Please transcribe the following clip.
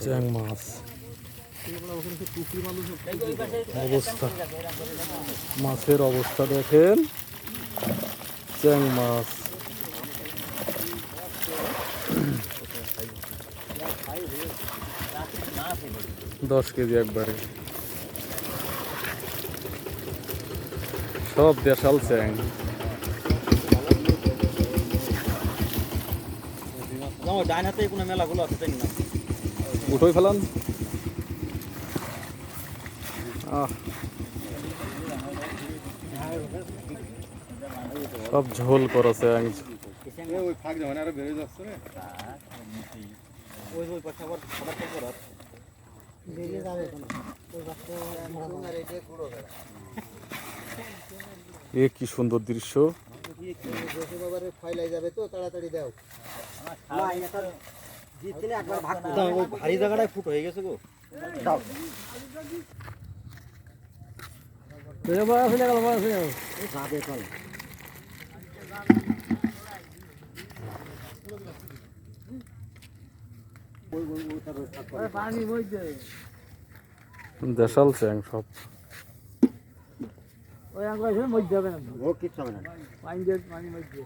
চ্যাং মাছ অবস্থা, মাছের অবস্থা দেখেন। চ্যাং মাছ 10 কেজি একবারে, সব দেশাল চ্যাং। উঠোই ফেলান। সব ঝোল করা চ্যাং। এ কি সুন্দর দৃশ্য। যাবে তো তাড়াতাড়ি দাও। ভারী জায়গাটায় ফুট হয়ে গেছে গো। দেশাল চ্যাং সব। ওই আঙ্গুল মধ্যে হবে না, ও কিচ্ছু হবে না। পানি দিয়ে পানি মধ্যে